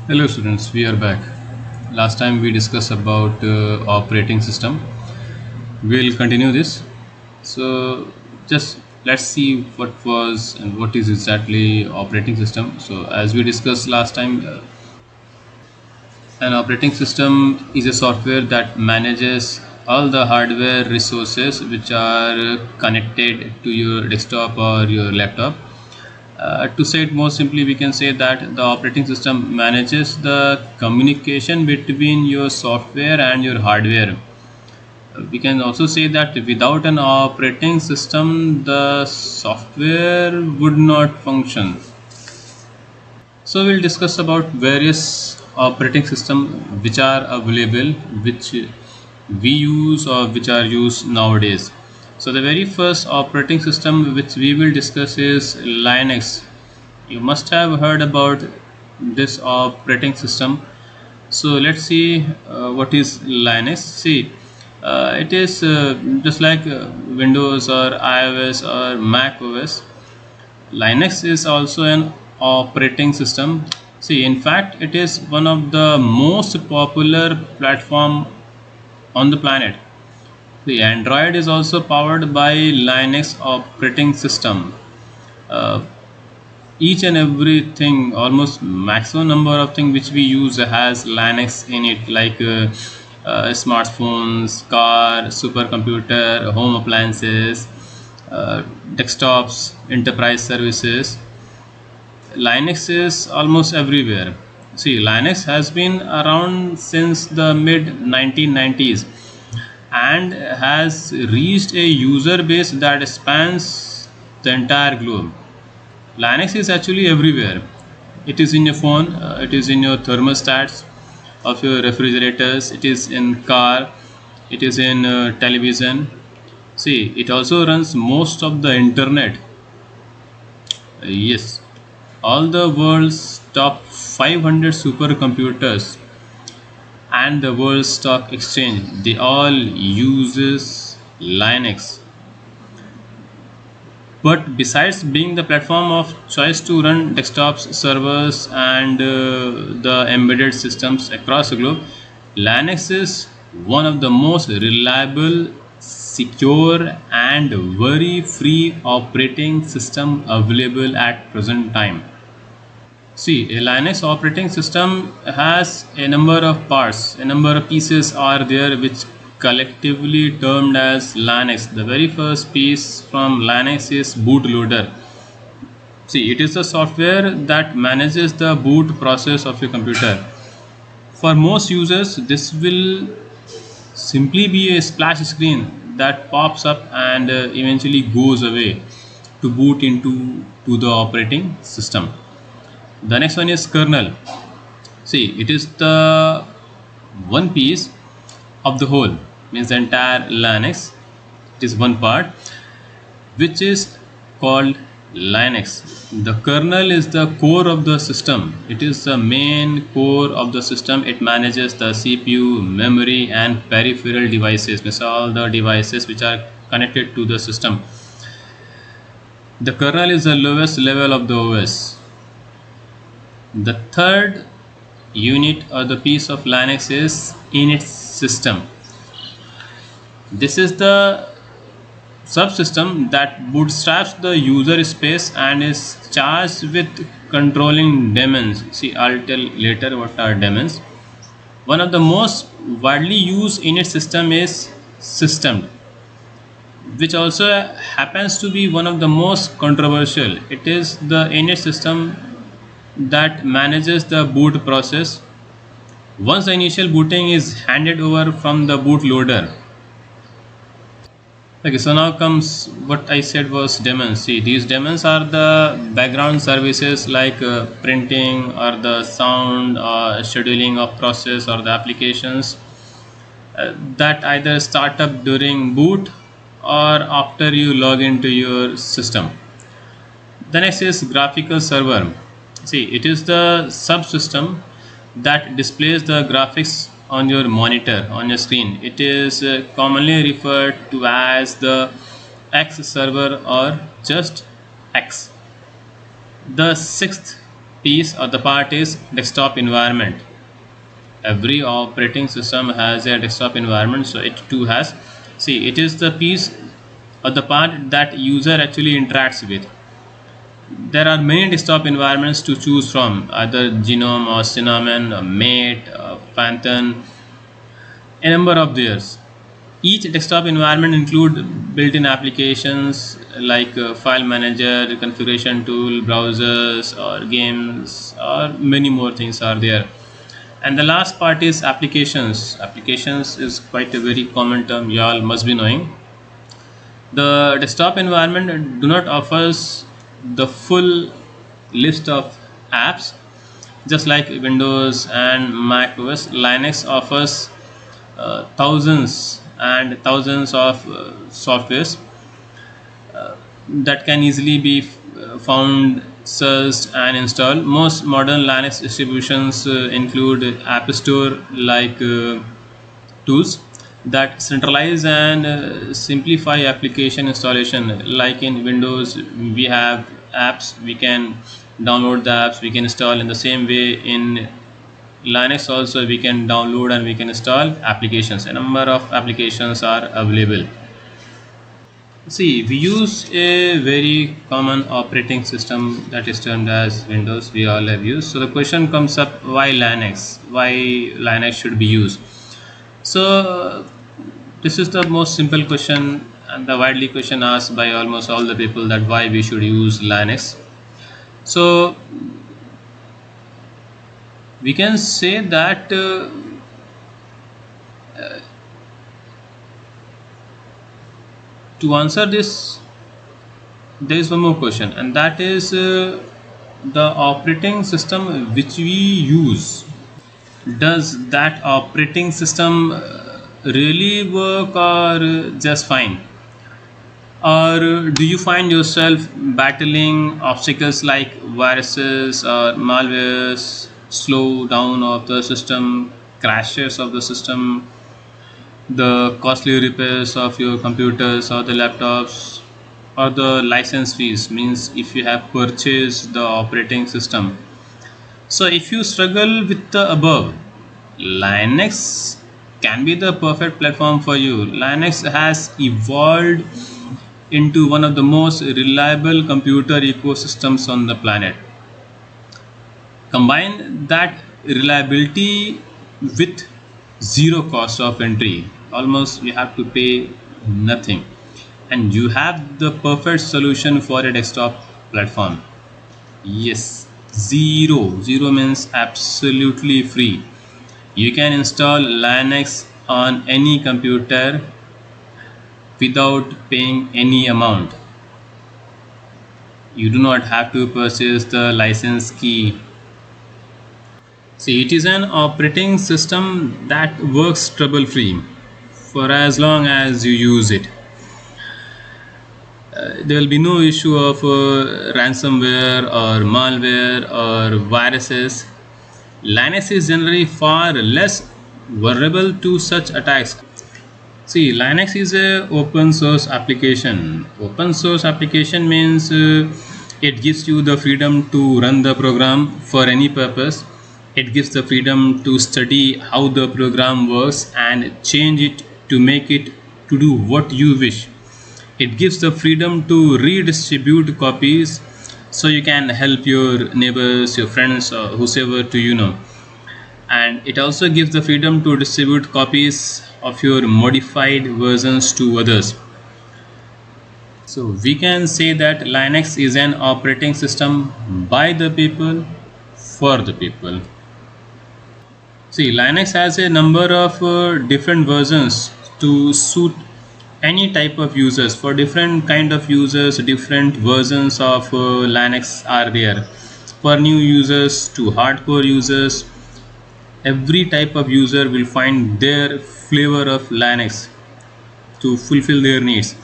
Hello students, we are back. Last time we discussed about operating system. We'll continue this. So just let's see what was and what is exactly operating system. So as we discussed last time, an operating system is a software that manages all the hardware resources which are connected to your desktop or your laptop. To say it more simply, we can say that the operating system manages the communication between your software and your hardware. We can also say that without an operating system, the software would not function. So we'll discuss about various operating system which are available, which we use or which are used nowadays. So the very first operating system which we will discuss is Linux. You must have heard about this operating system. So let's see what is Linux. See, it is just like Windows or iOS or Mac OS. Linux is also an operating system. See, in fact, it is one of the most popular platform on the planet. The Android is also powered by Linux operating system. Uh, each and everything, almost maximum number of things which we use has Linux in it, like smartphones, car, supercomputer, home appliances, desktops, enterprise services. Linux is almost everywhere. See, Linux has been around since the mid 1990s and has reached a user base that spans the entire globe. Linux is actually everywhere. It is in your phone, it is in your thermostats of your refrigerators, it is in car, it is in television. See, it also runs most of the internet. Yes, all the world's top 500 supercomputers and the world's stock exchange, they all uses Linux. But besides being the platform of choice to run desktops, servers, and the embedded systems across the globe, Linux is one of the most reliable, secure, and worry-free operating system available at present time. See, a Linux operating system has a number of parts, a number of pieces are there which collectively termed as Linux. The very first piece from Linux is bootloader. See, it is the software that manages the boot process of your computer. For most users, this will simply be a splash screen that pops up and eventually goes away to boot into the operating system. The next one is kernel. See, it is the one piece of the whole, means the entire Linux. It is one part which is called Linux. The kernel is the core of the system. It is the main core of the system. It manages the CPU, memory, and peripheral devices, means all the devices which are connected to the system. The kernel is the lowest level of the OS. The third unit or the piece of Linux is init system. This is the subsystem that bootstraps the user space and is charged with controlling daemons. See, I'll tell later what are daemons. One of the most widely used init system is system, which also happens to be one of the most controversial. It is the init system that manages the boot process. Once the initial booting is handed over from the bootloader. Okay, so now comes what I said was daemons. See, these daemons are the background services like printing or the sound or scheduling of process or the applications that either start up during boot or after you log into your system. The next is graphical server. See, it is the subsystem that displays the graphics on your monitor, on your screen. It is commonly referred to as the X server or just X. The sixth piece or the part is desktop environment. Every operating system has a desktop environment, so it too has. See, it is the piece or the part that user actually interacts with. There are many desktop environments to choose from, either Genome or Cinnamon or Mate or Phantom, a number of theirs. Each desktop environment include built-in applications like file manager, configuration tool, browsers or games, or many more things are there. And the last part is applications. Applications is quite a very common term you all must be knowing. The desktop environment do not offers the full list of apps, just like Windows and Mac OS. Linux offers thousands and thousands of softwares that can easily be found, searched, and installed. Most modern Linux distributions include App Store like tools that centralize and simplify application installation. Like in Windows, we have apps, we can download the apps, we can install. In the same way, in Linux also we can download and we can install applications. A number of applications are available. See, we use a very common operating system that is termed as Windows. We all have used. So the question comes up: why Linux? Why Linux should be used? So this is the most simple question and the widely question asked by almost all the people, that why we should use Linux. So we can say that to answer this, there is one more question, and that is the operating system which we use. Does that operating system really work or just fine? Or do you find yourself battling obstacles like viruses or malwares, slow down of the system, crashes of the system, the costly repairs of your computers or the laptops, or the license fees, means if you have purchased the operating system? So if you struggle with the above, Linux can be the perfect platform for you. Linux has evolved into one of the most reliable computer ecosystems on the planet. Combine that reliability with zero cost of entry, almost you have to pay nothing, and you have the perfect solution for a desktop platform. Yes, zero means absolutely free. You can install Linux on any computer without paying any amount. You do not have to purchase the license key. See, it is an operating system that works trouble free for as long as you use it. There will be no issue of ransomware or malware or viruses. Linux is generally far less vulnerable to such attacks. See, Linux is a open source application. Open source application means it gives you the freedom to run the program for any purpose. It gives the freedom to study how the program works and change it to make it to do what you wish. It gives the freedom to redistribute copies, so you can help your neighbors, your friends, or whosoever to you know. And it also gives the freedom to distribute copies of your modified versions to others. So we can say that Linux is an operating system by the people, for the people. See, Linux has a number of different versions to suit any type of users. For different kind of users, different versions of Linux are there. For new users to hardcore users, every type of user will find their flavor of Linux to fulfill their needs.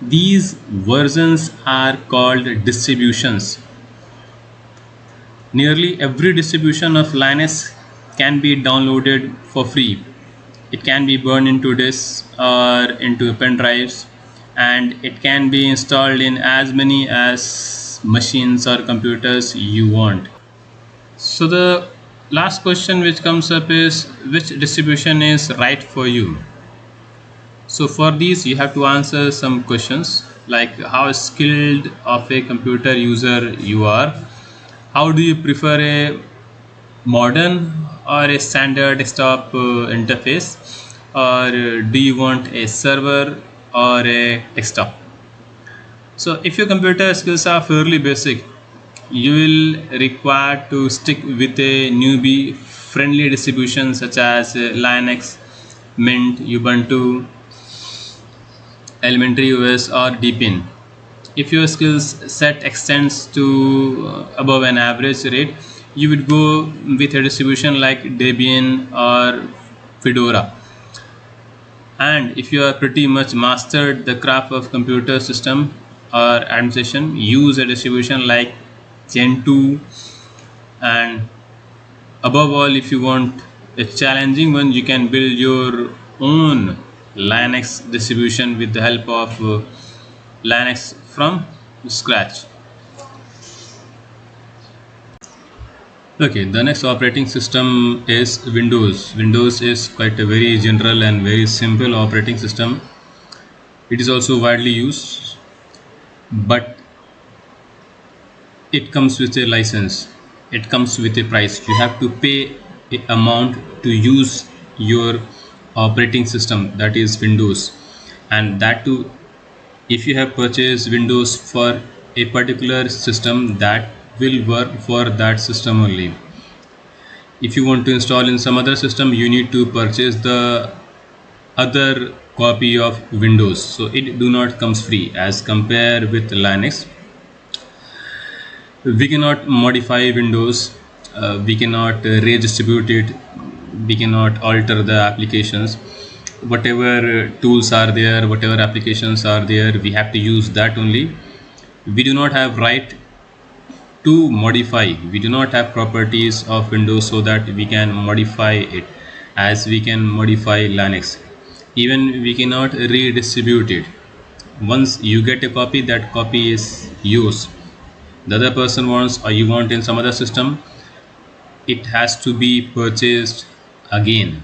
These versions are called distributions. Nearly every distribution of Linux can be downloaded for free. It can be burned into disks or into pen drives, and it can be installed in as many as machines or computers you want. So the last question which comes up is, which distribution is right for you? So for these you have to answer some questions like how skilled of a computer user you are, how do you prefer a modern or a standard desktop interface, or do you want a server or a desktop? So if your computer skills are fairly basic, you will require to stick with a newbie friendly distribution such as Linux, Mint, Ubuntu, Elementary OS, or Deepin. If your skills set extends to above an average rate, you would go with a distribution like Debian or Fedora. And if you are pretty much mastered the craft of computer system or administration, use a distribution like Gentoo. And above all, if you want a challenging one, you can build your own Linux distribution with the help of Linux from scratch. Okay, the next operating system is Windows. Windows is quite a very general and very simple operating system. It is also widely used, but it comes with a license. It comes with a price. You have to pay a amount to use your operating system, that is Windows, and that too if you have purchased Windows for a particular system that will work for that system only. If you want to install in some other system, you need to purchase the other copy of Windows, so it do not comes free as compared with Linux. We cannot modify Windows, we cannot redistribute it, we cannot alter the applications. Whatever tools are there, whatever applications are there, we have to use that only. We do not have right to modify, we do not have properties of Windows so that we can modify it as we can modify Linux. Even we cannot redistribute it. Once you get a copy, that copy is yours. The other person wants, or you want in some other system, it has to be purchased again.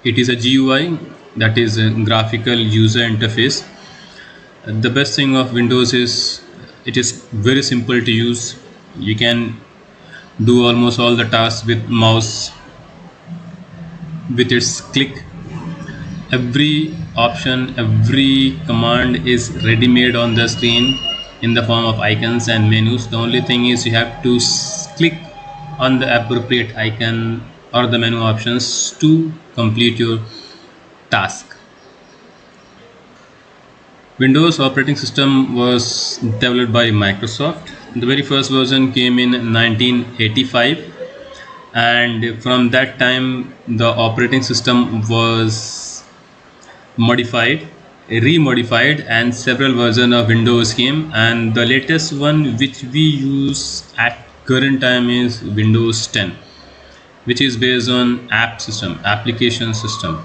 It is a GUI, that is a graphical user interface. The best thing of Windows is it is very simple to use. You can do almost all the tasks with mouse with its click. Every option, every command is ready made on the screen in the form of icons and menus. The only thing is you have to click on the appropriate icon or the menu options to complete your task. Windows operating system was developed by Microsoft. The very first version came in 1985, and from that time the operating system was modified, remodified, and several versions of Windows came, and the latest one which we use at current time is Windows 10, which is based on app system, application system.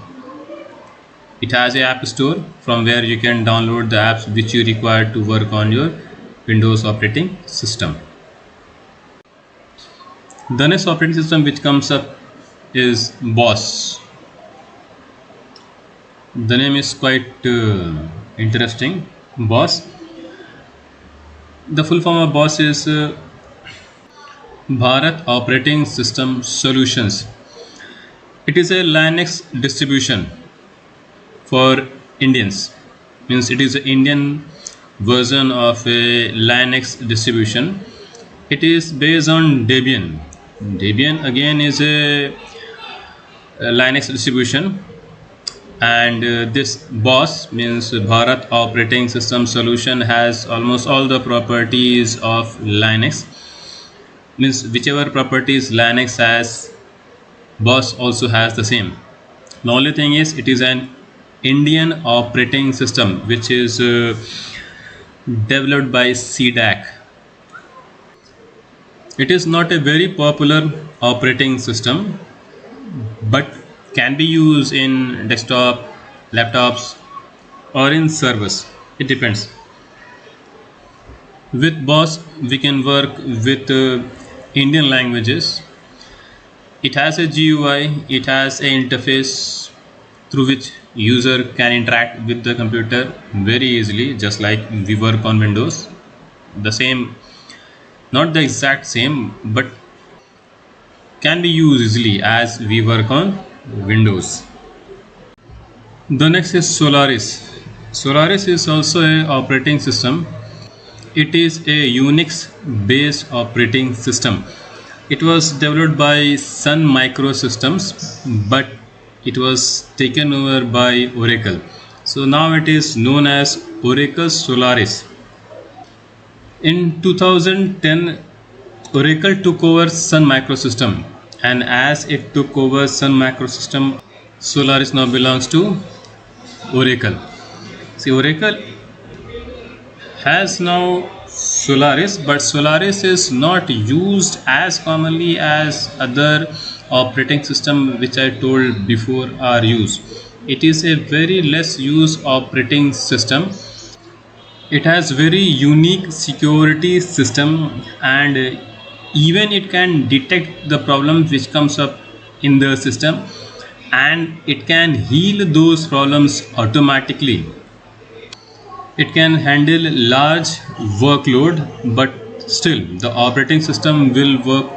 It has a app store from where you can download the apps which you require to work on your Windows operating system. The next operating system which comes up is BOS. The name is quite interesting, BOS. The full form of BOS is Bharat Operating System Solutions. It is a Linux distribution for Indians, means it is an Indian version of a Linux distribution. It is based on Debian. Debian again is a Linux distribution, and this BOS means Bharat Operating System Solution has almost all the properties of Linux, means whichever properties Linux has, BOS also has the same. The only thing is it is an Indian operating system which is developed by CDAC. It is not a very popular operating system, but can be used in desktop, laptops, or in servers. It depends. With BOS, we can work with Indian languages. It has a GUI, it has an interface through which user can interact with the computer very easily, just like we work on Windows. The same, not the exact same, but can be used easily as we work on Windows. The next is Solaris. Solaris is also a operating system. It is a Unix based operating system. It was developed by Sun Microsystems, but it was taken over by Oracle. So now it is known as Oracle Solaris. In 2010, Oracle took over Sun Microsystem, and as it took over Sun Microsystem, Solaris now belongs to Oracle. See, Oracle has now Solaris, but Solaris is not used as commonly as other operating system which I told before are used. It is a very less used operating system. It has very unique security system, and even it can detect the problem which comes up in the system, and it can heal those problems automatically. It can handle large workload, but still the operating system will work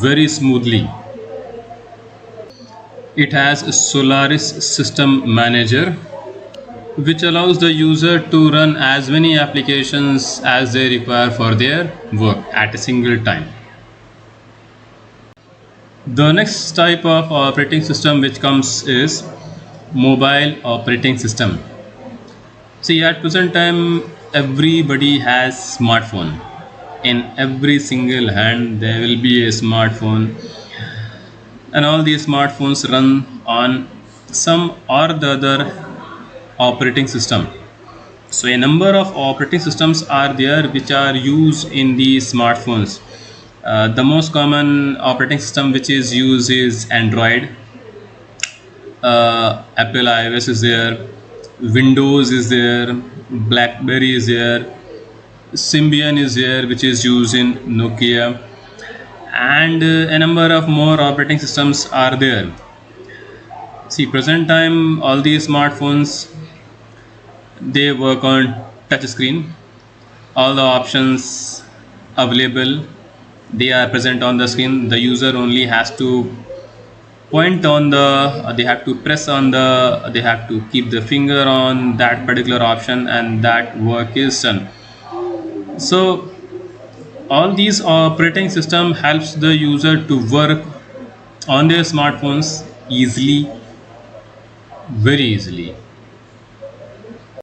very smoothly. It has a Solaris System Manager, which allows the user to run as many applications as they require for their work at a single time. The next type of operating system which comes is mobile operating system. See, at present time, everybody has smartphone. In every single hand, there will be a smartphone, and all these smartphones run on some or the other operating system. So a number of operating systems are there which are used in these smartphones. The most common operating system which is used is Android. Apple iOS is there, Windows is there, BlackBerry is there, Symbian is there, which is used in Nokia, and a number of more operating systems are there. See, present time, all these smartphones, they work on touch screen. All the options available, they are present on the screen. The user only has to point on the, they have to press on the, they have to keep the finger on that particular option, and that work is done. So all these operating system helps the user to work on their smartphones easily, very easily.